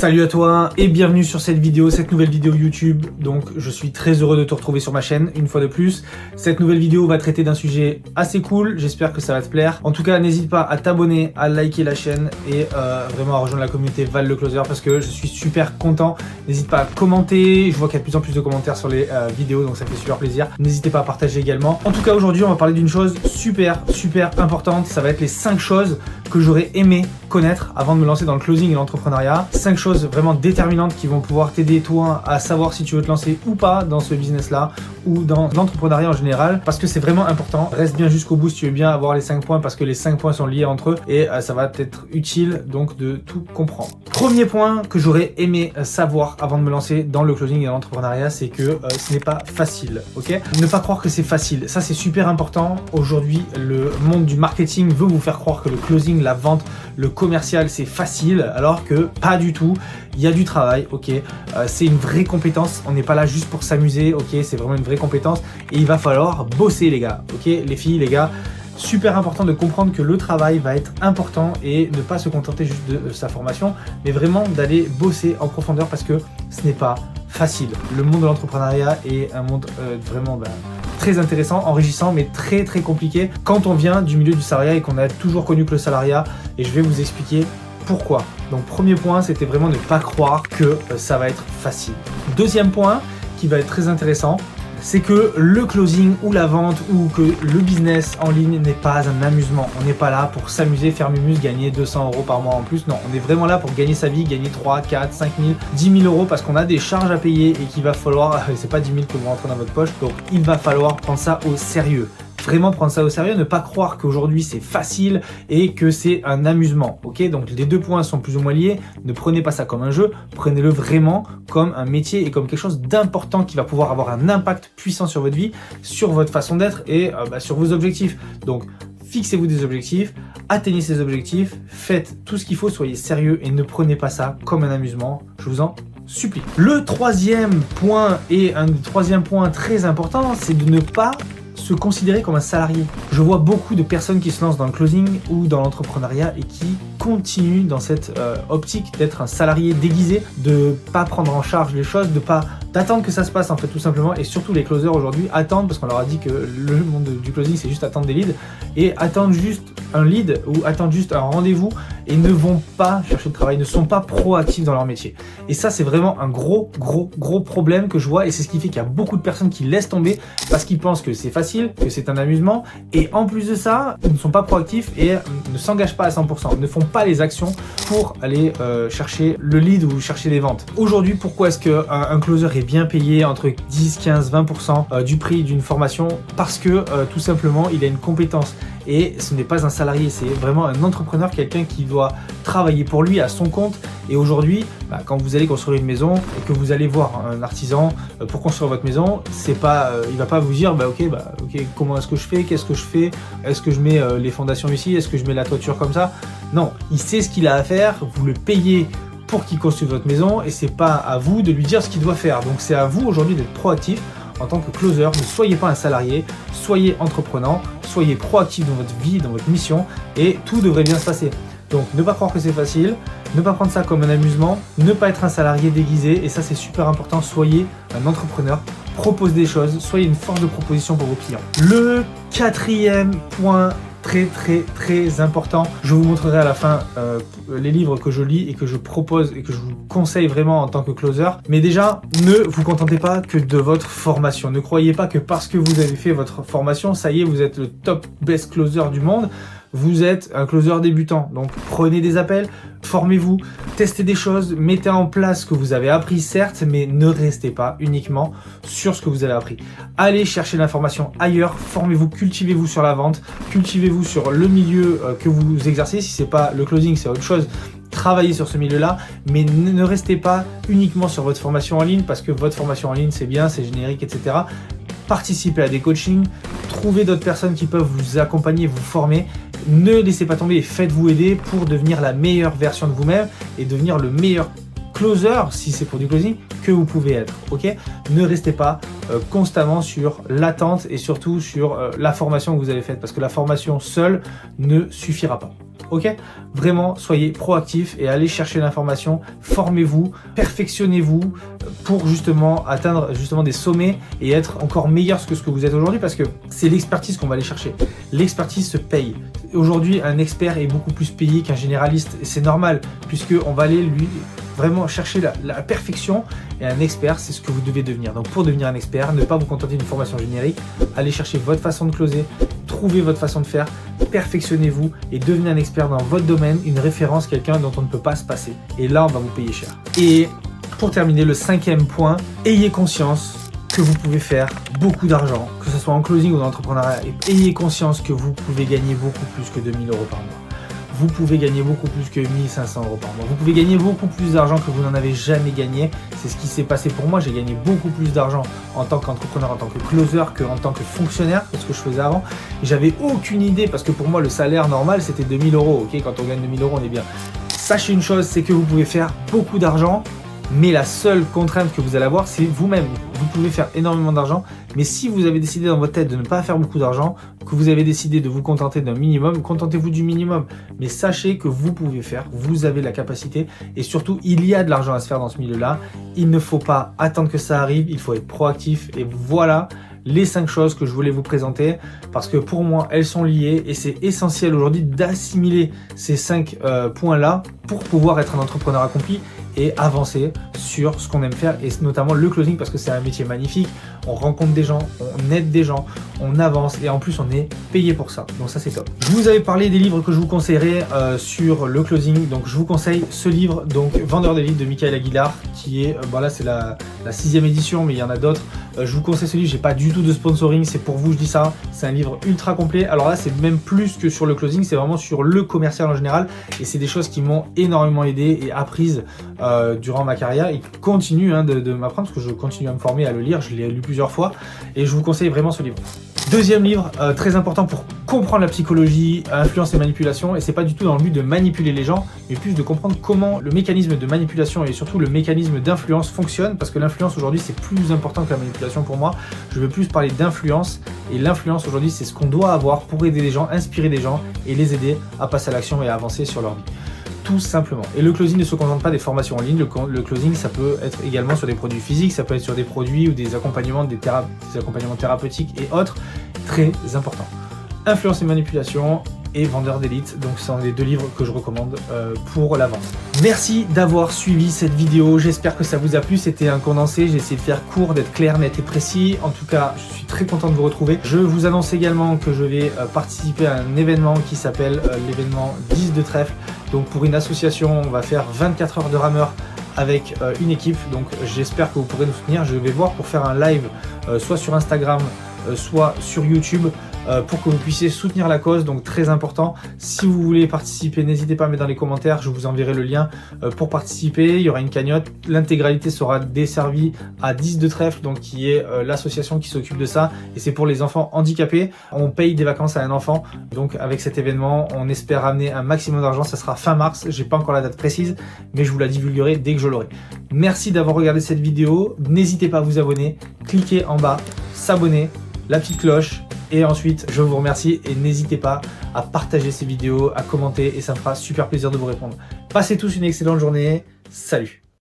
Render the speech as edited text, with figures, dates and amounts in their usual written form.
Salut à toi et bienvenue sur cette nouvelle vidéo YouTube. Donc je suis très heureux de te retrouver sur ma chaîne une fois de plus. Cette nouvelle vidéo va traiter d'un sujet assez cool, j'espère que ça va te plaire. En tout cas, n'hésite pas à t'abonner, à liker la chaîne et vraiment à rejoindre la communauté Val le Closer parce que je suis super content. N'hésite pas à commenter, je vois qu'il y a de plus en plus de commentaires sur les vidéos, donc ça fait super plaisir. N'hésitez pas à partager également. En tout cas, aujourd'hui on va parler d'une chose super importante, ça va être les 5 choses que j'aurais aimé connaître avant de me lancer dans le closing et l'entrepreneuriat. 5 choses vraiment déterminantes qui vont pouvoir t'aider toi à savoir si tu veux te lancer ou pas dans ce business là ou dans l'entrepreneuriat en général, parce que c'est vraiment important. Reste bien jusqu'au bout si tu veux bien avoir les 5 points, parce que les 5 points sont liés entre eux et ça va être utile donc de tout comprendre. Premier point que j'aurais aimé savoir avant de me lancer dans le closing et l'entrepreneuriat, c'est que ce n'est pas facile, ok? Ne pas croire que c'est facile, ça c'est super important. Aujourd'hui, le monde du marketing veut vous faire croire que le closing, la vente, le commercial c'est facile, alors que pas du tout. Il y a du travail, ok, c'est une vraie compétence, on n'est pas là juste pour s'amuser, ok, c'est vraiment une vraie compétence et il va falloir bosser les gars, ok, les filles, les gars. Super important de comprendre que le travail va être important et ne pas se contenter juste de sa formation, mais vraiment d'aller bosser en profondeur parce que ce n'est pas facile. Le monde de l'entrepreneuriat est un monde vraiment très intéressant, enrichissant, mais très compliqué quand on vient du milieu du salariat et qu'on a toujours connu que le salariat, et je vais vous expliquer pourquoi. Donc premier point, c'était vraiment ne pas croire que ça va être facile. Deuxième point qui va être très intéressant, c'est que le closing ou la vente ou que le business en ligne n'est pas un amusement. On n'est pas là pour s'amuser, faire mumus, gagner 200 € par mois en plus. Non, on est vraiment là pour gagner sa vie, gagner 3, 4, 5 000, 10 000 € parce qu'on a des charges à payer et qu'il va falloir, c'est pas 10 000 que vous rentrez dans votre poche, donc il va falloir prendre ça au sérieux. Vraiment prendre ça au sérieux, ne pas croire qu'aujourd'hui c'est facile et que c'est un amusement, ok? Donc les deux points sont plus ou moins liés, ne prenez pas ça comme un jeu, prenez-le vraiment comme un métier et comme quelque chose d'important qui va pouvoir avoir un impact puissant sur votre vie, sur votre façon d'être et sur vos objectifs. Donc fixez-vous des objectifs, atteignez ces objectifs, faites tout ce qu'il faut, soyez sérieux et ne prenez pas ça comme un amusement, je vous en supplie. Le troisième point et un des troisièmes points très important, c'est de ne pas se considérer comme un salarié. Je vois beaucoup de personnes qui se lancent dans le closing ou dans l'entrepreneuriat et qui continuent dans cette optique d'être un salarié déguisé, de pas prendre en charge les choses, d'attendre que ça se passe en fait tout simplement. Et surtout les closers aujourd'hui attendent, parce qu'on leur a dit que le monde du closing c'est juste attendre des leads, et attendent juste un lead ou attendent juste un rendez-vous et ne vont pas chercher de travail, ne sont pas proactifs dans leur métier. Et ça c'est vraiment un gros problème que je vois, et c'est ce qui fait qu'il y a beaucoup de personnes qui laissent tomber parce qu'ils pensent que c'est facile, que c'est un amusement, et en plus de ça, ils ne sont pas proactifs et ne s'engagent pas à 100%, ne font pas les actions pour aller chercher le lead ou chercher des ventes. Aujourd'hui, pourquoi est-ce qu'un closer est bien payé entre 10, 15, 20% du prix d'une formation? Parce que tout simplement, il a une compétence. Et ce n'est pas un salarié, c'est vraiment un entrepreneur, quelqu'un qui doit travailler pour lui à son compte. Et aujourd'hui, quand vous allez construire une maison et que vous allez voir un artisan pour construire votre maison, c'est pas, il va pas vous dire ok, comment est-ce que je fais, qu'est-ce que je fais, est-ce que je mets les fondations ici, est-ce que je mets la toiture comme ça? Non, il sait ce qu'il a à faire, vous le payez pour qu'il construise votre maison et c'est pas à vous de lui dire ce qu'il doit faire. Donc c'est à vous aujourd'hui d'être proactif. En tant que closer, ne soyez pas un salarié, soyez entreprenant, soyez proactif dans votre vie, dans votre mission et tout devrait bien se passer. Donc ne pas croire que c'est facile, ne pas prendre ça comme un amusement, ne pas être un salarié déguisé, et ça c'est super important, soyez un entrepreneur, propose des choses, soyez une force de proposition pour vos clients. Le quatrième point très important, je vous montrerai à la fin les livres que je lis et que je propose et que je vous conseille vraiment en tant que closer. Mais déjà, ne vous contentez pas que de votre formation. Ne croyez pas que parce que vous avez fait votre formation, ça y est, vous êtes le top best closer du monde. Vous êtes un closer débutant, donc prenez des appels, formez-vous, testez des choses, mettez en place ce que vous avez appris certes, mais ne restez pas uniquement sur ce que vous avez appris. Allez chercher l'information ailleurs, formez-vous, cultivez-vous sur la vente, cultivez-vous sur le milieu que vous exercez. Si c'est pas le closing, c'est autre chose. Travaillez sur ce milieu-là, mais ne restez pas uniquement sur votre formation en ligne, parce que votre formation en ligne c'est bien, c'est générique, etc. Participez à des coachings, trouvez d'autres personnes qui peuvent vous accompagner, vous former. Ne laissez pas tomber et faites-vous aider pour devenir la meilleure version de vous-même et devenir le meilleur closer, si c'est pour du closing, que vous pouvez être, ok? Ne restez pas constamment sur l'attente et surtout sur la formation que vous avez faite, parce que la formation seule ne suffira pas. ok? Vraiment, soyez proactifs et allez chercher l'information, formez-vous, perfectionnez-vous pour justement atteindre justement des sommets et être encore meilleur que ce que vous êtes aujourd'hui, parce que c'est l'expertise qu'on va aller chercher. L'expertise se paye. Aujourd'hui, un expert est beaucoup plus payé qu'un généraliste et c'est normal puisqu'on va aller lui vraiment chercher la perfection, et un expert, c'est ce que vous devez devenir. Donc pour devenir un expert, ne pas vous contenter d'une formation générique, allez chercher votre façon de closer, trouvez votre façon de faire, perfectionnez-vous et devenez un expert dans votre domaine, une référence, quelqu'un dont on ne peut pas se passer. Et là, on va vous payer cher. Et pour terminer, le 5e point, ayez conscience que vous pouvez faire beaucoup d'argent, que ce soit en closing ou dans l'entrepreneuriat, et ayez conscience que vous pouvez gagner beaucoup plus que 2 000 € par mois. Vous pouvez gagner beaucoup plus que 1 500 € par mois. Vous pouvez gagner beaucoup plus d'argent que vous n'en avez jamais gagné. C'est ce qui s'est passé pour moi. J'ai gagné beaucoup plus d'argent en tant qu'entrepreneur, en tant que closer, qu'en tant que fonctionnaire, que ce que je faisais avant. J'avais aucune idée parce que pour moi, le salaire normal, c'était 2 000 €. Ok, quand on gagne 2 000 €, on est bien. Sachez une chose, c'est que vous pouvez faire beaucoup d'argent, mais la seule contrainte que vous allez avoir, c'est vous-même. Vous pouvez faire énormément d'argent, mais si vous avez décidé dans votre tête de ne pas faire beaucoup d'argent, que vous avez décidé de vous contenter d'un minimum, contentez-vous du minimum. Mais sachez que vous pouvez faire, vous avez la capacité, et surtout, il y a de l'argent à se faire dans ce milieu-là. Il ne faut pas attendre que ça arrive, il faut être proactif, et voilà les 5 choses que je voulais vous présenter, parce que pour moi, elles sont liées, et c'est essentiel aujourd'hui d'assimiler ces 5 points-là pour pouvoir être un entrepreneur accompli et avancer sur ce qu'on aime faire, et notamment le closing, parce que c'est un métier magnifique. On rencontre des gens, on aide des gens, on avance, et en plus on est payé pour ça, donc ça c'est top. Je vous avais parlé des livres que je vous conseillerais sur le closing, donc je vous conseille ce livre, donc Vendeur d'élite de Michael Aguilar, qui est, là c'est la 6e édition, mais il y en a d'autres. Je vous conseille ce livre, j'ai pas du tout de sponsoring, c'est pour vous je dis ça, c'est un livre ultra complet. Alors là c'est même plus que sur le closing, c'est vraiment sur le commercial en général, et c'est des choses qui m'ont énormément aidé et apprises durant ma carrière, et continue de m'apprendre, parce que je continue à me former, à le lire, je l'ai lu plusieurs fois, et je vous conseille vraiment ce livre. Deuxième livre, très important pour comprendre la psychologie, influence et manipulation, et c'est pas du tout dans le but de manipuler les gens, mais plus de comprendre comment le mécanisme de manipulation et surtout le mécanisme d'influence fonctionne, parce que l'influence aujourd'hui c'est plus important que la manipulation pour moi. Je veux plus parler d'influence, et l'influence aujourd'hui c'est ce qu'on doit avoir pour aider les gens, inspirer des gens et les aider à passer à l'action et à avancer sur leur vie. Tout simplement. Et le closing ne se contente pas des formations en ligne, le closing ça peut être également sur des produits physiques, ça peut être sur des produits ou des accompagnements, des accompagnements thérapeutiques et autres, très important. Influence et manipulation et Vendeur d'élite, donc ce sont les 2 livres que je recommande pour la vente. Merci d'avoir suivi cette vidéo, j'espère que ça vous a plu, c'était un condensé, j'ai essayé de faire court, d'être clair, net et précis. En tout cas, je suis très content de vous retrouver. Je vous annonce également que je vais participer à un événement qui s'appelle l'événement 10 de trèfle. Donc pour une association, on va faire 24 heures de rameur avec une équipe, donc j'espère que vous pourrez nous soutenir. Je vais voir pour faire un live soit sur Instagram, soit sur YouTube, pour que vous puissiez soutenir la cause, donc très important. Si vous voulez participer, n'hésitez pas à mettre dans les commentaires, je vous enverrai le lien pour participer. Il y aura une cagnotte, l'intégralité sera desservie à 10 de trèfle, donc qui est l'association qui s'occupe de ça, et c'est pour les enfants handicapés. On paye des vacances à un enfant, donc avec cet événement on espère ramener un maximum d'argent. Ça sera fin mars, j'ai pas encore la date précise, mais je vous la divulguerai dès que je l'aurai. Merci d'avoir regardé cette vidéo, n'hésitez pas à vous abonner, cliquez en bas, s'abonner, la petite cloche, et ensuite je vous remercie, et n'hésitez pas à partager ces vidéos, à commenter, et ça me fera super plaisir de vous répondre. Passez tous une excellente journée, salut!